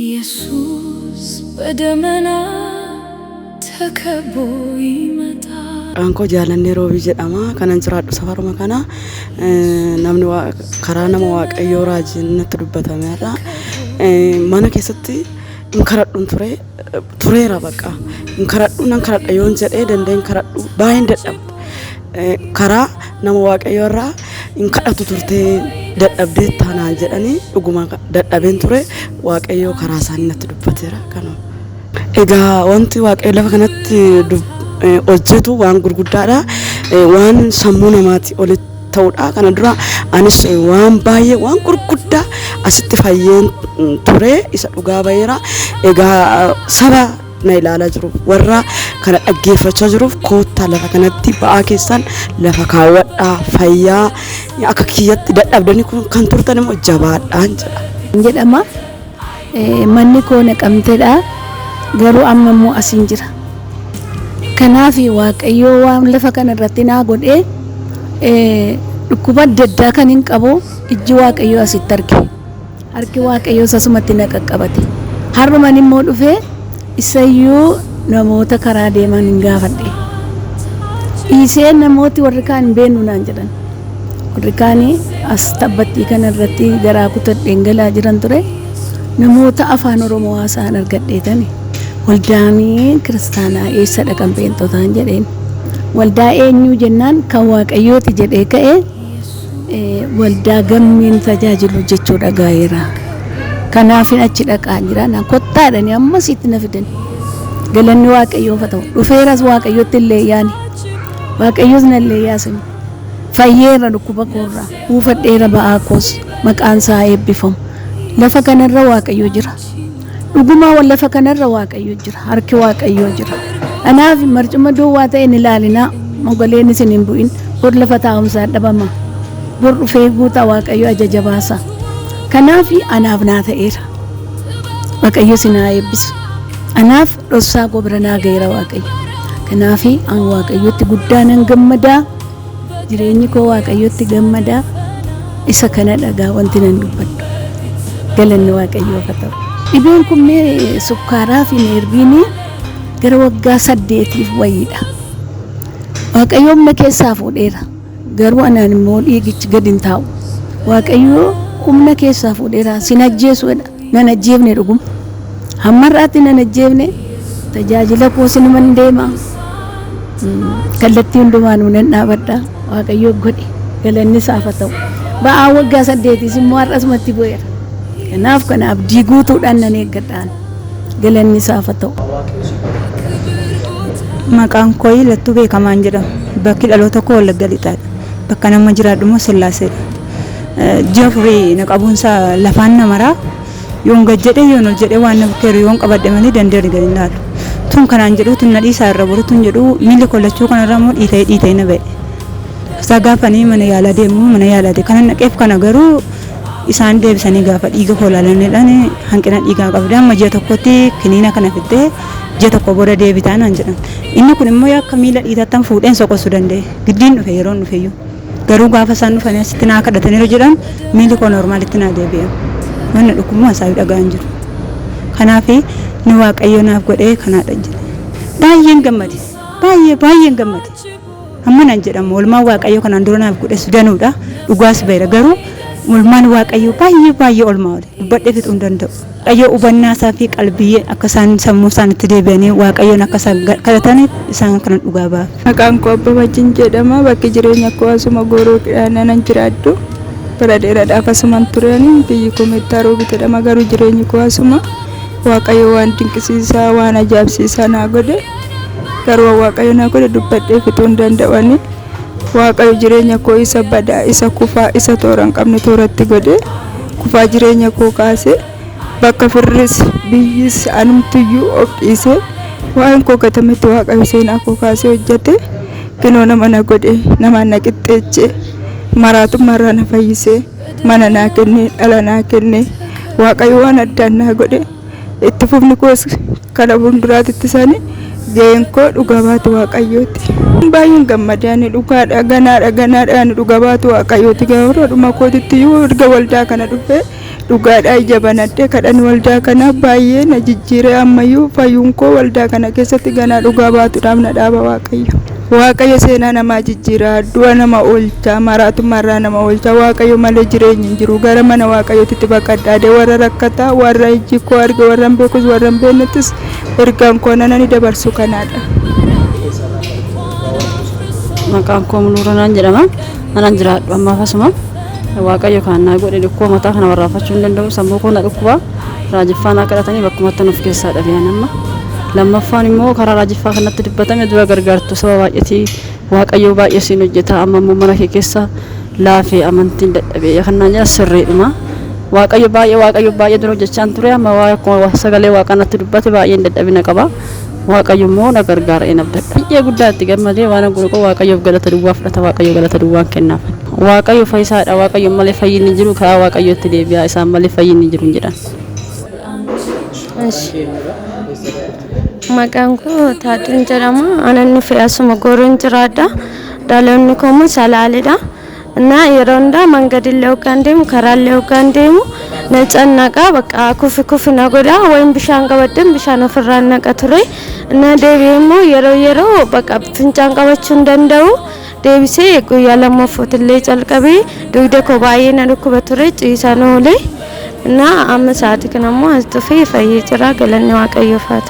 ኢየሱስ በደመና ተከቦ ይመጣል። አንኮ ጃለኔ ሮቢ ጀዳማ ከነን ጅራዱ ሰፈሩማ ከና namni karaa nama waaqayyoo raajinatti dubbatamedha. Mana keessatti inkaradhuun tureera bakka inkaradhuun nan karadha yoon jedhee dandeen karadhu baay'een dadhabde karaa nama waaqayyoo irraa inkadhatu turtee dadhabdee taanaan jedhanii dhuguma dadhabeen ture waaqayyoo karaa isaanii natti dubbateera kanuma. Egaa wanti waaqayyo lafa kanatti hojjetu waan gurguddaadha, waan sammuu namaatti olitti ta'udha. Kana dura anis waan baay'ee waan gurguddaa asitti fayyeen ture isa dhugaa baay'eera. Egaa saba na ilaalaa jiru warra kana dhaggeeffachaa jiruuf koottaa lafa kanatti ba'aa keessan lafa kaawwadhaa fayyaa akka kiyyatti dadhabdanii kan turtan immoo jabaadhaan jedhama. Manni koo naqamteedha garuu amma immoo asiin jira. Kanaaf waaqayyoo waan lafa kana irratti naa godhee dhukkuba daddaa kan hin qabu ijji waaqayyoo asitti arge. Harki waaqayyoo sasumatti na qaqqabate. Har'uman immoo dhufee isayyuu namoota karaa deeman hin gaafadhe. Dhiisee namooti warri kaan hin beeknu naan jedhan. Warri kaanii as tabbattii kana irratti garaa kutadheen galaa jiran ture. Namoota afaan Oromoo haasa'an argadheetani. Waldaanii kiristaanaa eessa dhaqan peentotaan jedheen. Waldaa eenyu jennaan kan waaqayyooti jedhee ka'ee waldaa gammiin tajaajilu jechuudha gaa'eera. Kanaafin achi dhaqaa jira na kottaadhani amma sitti na fidan. Galanni waaqayyoof haa ta'u. Dhufeeras waaqayyootti illee yaani. Waaqayyoos na illee yaasani. Fayyeera dhukkuba koorraa. Buufadheera ba'aa koos maqaan isaa eebbifamu. Lafa kanarra waaqayyoo jira. Dhugumaa wal lafa kanarra waaqayyoo jira. Harki waaqayyoo jira. Anaaf marcuma duwwaa ta'e ni ilaalinaa. Mogoleen isin hin bu'in. Bor lafa taa'umsaa dhabama. Bor dhufee guutaa waaqayyoo ajaja baasa. Kanaaf anaaf naa ta'eera. Waaqayyo sinaa eebbisu. Anaaf dhossaa koo bira naa ga'eera waaqayyo. Kanaaf an waaqayyotti guddaa nan gammadaa. Jireenyi koo waaqayyotti gammadaa. Isa kana dhagaa wanti nan dubbadhu. Galanni waaqayyoo haa ta'u. Dhibeen kun mee sukkaaraa fi neerbiinii gara waggaa 8 wayiidha. Waaqayyo humna keessaa fuudheera. Garuu anaan immoo dhiigichi gadi hin taa'u. Waaqayyo humna keessaa fuudheera. Sin ajjeesuudha. Nan ajjeefne dhuguma. Hammarraatti nan ajjeefne tajaajila koo sinuman deema. Kallattii hundumaanuu nan dhaabadha. Waaqayyo godhe galanni isaaf haa ta'u. Ba'aa waggaa 8 immoo har'asumatti bu'eera. Kanaaf kana abdii guutuudhaan nan eeggadhaan galanni isaaf haa ta'u. Maqaan koo Lattuu Beekamaan jedhama. Bakki dhaloota koo Wallagga Lixaadha. Bakka nama jiraadhu immoo Sillaaseedha. Ji'a furii na qabuunsaa lafaan namaraa yoon gad jedhee yoon ol jedhee waan na bukkeeru yoon qabadhe malee danda'e gadi hin laalu. Tun kanaan jedhu tun na dhiisaa irra buru tun jedhu miilli kollachuu kanarra immoo dhiitee na ba'e. Isaa gaafanii mana yaalaa deemu mana yaalaati. Kanan naqeef kana garuu isaan deebisanii gaafa dhiiga koo ilaalanidhaan hanqina dhiigaa qabda. Amma ji'a tokkotti kiniina kana fiddee ji'a tokko booda deebitaa naan jedhan. Inni kun immoo akka miila dhiitattan fuudheen soqosuu danda'e. Giddiin dhufe yeroon dhufeyyuu. Garuu gaafa isaan dhufanii asitti naa kadhataniiru jedhan miilli koo normaalitti naa deebi'a. Wanni dhukkubuma isaa dhaga'an jiru. Kanaaf ni waaqayyo naaf godhee kanaadha jedhe. Baay'een gammade. Baay'een gammade. Amma nan jedhamu oolmaan waaqayyo kanaan dura naaf godhe danuudha. Dhugaas baay'ee garuu oolmaan waaqayyo baay'ee oolmaa oole. Dubbadhee fixuu hin danda'u. Waaqayyo hubannaa isaa fi qalbii akka isaan sammuu isaanitti deebi'anii waaqayyoon akka isaan kadhataniif isaan kana dhugaa ba'a. Maqaan koo Abbabajin jedhama. Bakki jireenya koo asuma Gooroo nan jiraadhu. Bara dheeraadhaaf asuman turanii biyyi koo Meettaa bitedhama garuu jireenyi koo asuma. Waaqayyo waan dinqisiisaa waan ajaa'ibsiisaa naa godhe. Garuu waaqayyo naa godhe dubbadhee fixuu hin danda'ani. Waaqayyo jireenya koo isa badaa isa kufaa isa toora hin qabne tooratti godhe. Kufaa jireenya koo kaase. Bakka firris biyyis anumtuyyuu of dhiise waan koo gatametti waaqayyo seenaa koo kaasee hojjete kinoo nama na godhe nama na qixxeeche maraatummaarraa na fayyise mana naa kenne dhala naa kenne waaqayyo waan addaan naa godhe itti fufni koos kana fuulduraatitti isaanii ga'een koo dhugaa baatu waaqayyooti. Baay'een gammadaan dhugaadha ganaadha dhugaa baatu waaqayyooti. Gabaadhuma kootitti yoo erga waldaa kana dhufee dhugaadha ija banadhee kadhan waldaa kana baay'ee na jijjiiree ammayyuu fayyuun koo waldaa kana keessatti ganaa dhugaa baatuudhaaf na dhaaba waaqayyo. Waaqayyo seenaa namaa jijjiira, du'a nama oolcha, maraatummaarraa nama oolcha. Waaqayyo malee jireenyi hin jiru. Gara mana waaqayyootitti baqadhaadhee warra rakkataa, warra iji koo arge, warra hin beekus, warra hin beeknettis ergaan koo nanani dabarsu kanaadha. Maqaan koo Nuuranaan jedhama. Anan jiraadhu ammaaf asuma. Waaqayyo kan naa godhe dhukkoo mataa kana warraafachuu hin danda'u. Sammuu koo na dhukkuba. Raajiffaan akka kadhatanii bakkumatti nuuf keessaa dhabeen amma. Lammaffaan immoo karaa raajiffaa kanatti dubbatame dura gargaartu saba baay'eetii waaqayyo baay'ee siin hojjeta. Amma immoo mana kee keessa laafee amantiin dadhabee kanaan jira sirriidhuma. Waaqayyo baay'ee dura hojjechaan ture. Amma sagalee waaqanatti dubbate baay'een dadhabina qaba. Waaqayyo immoo na gargaara een abdadha. Baay'ee guddaatti gammadee waan gurguruu waaqayyoof galata duwwaa fudhata. Waaqayyo galata duwwaan kennaaf. Waaqayyo fayyisaadha. Waaqayyo malee fayyinni jiru karaa waaqayyootti deebi'a. Isaan malee fayyinni jiru jedhan. Maqaan koo Taatuun jedhama. Ananni fe'asuma Gooroon jiraadha. Dhaloonni koo immoo Salaaledha. እና የሮንዳ መንገድ ለውካን ደሙ ከራል ለውካን ደሙ ነጸናቃ በቃ ኩፍ ነጎዳ ወይም ብሻን ቀበደም ብሻን ፍራን ነቀትሬ እና ደቤሞ የሮ በቃ ፍንጫን ቀበቹ እንደንደው ደቢሴ ጉያ ለሞፎት ላይ ጨልቀቤ ዱይደ ኮባዬ ነልኩ በትሬ ጭይሳኖ ላይ እና አመሳት ከነሞ አስተፈ ፈይጭራ ገለኔ ዋቀየፋተ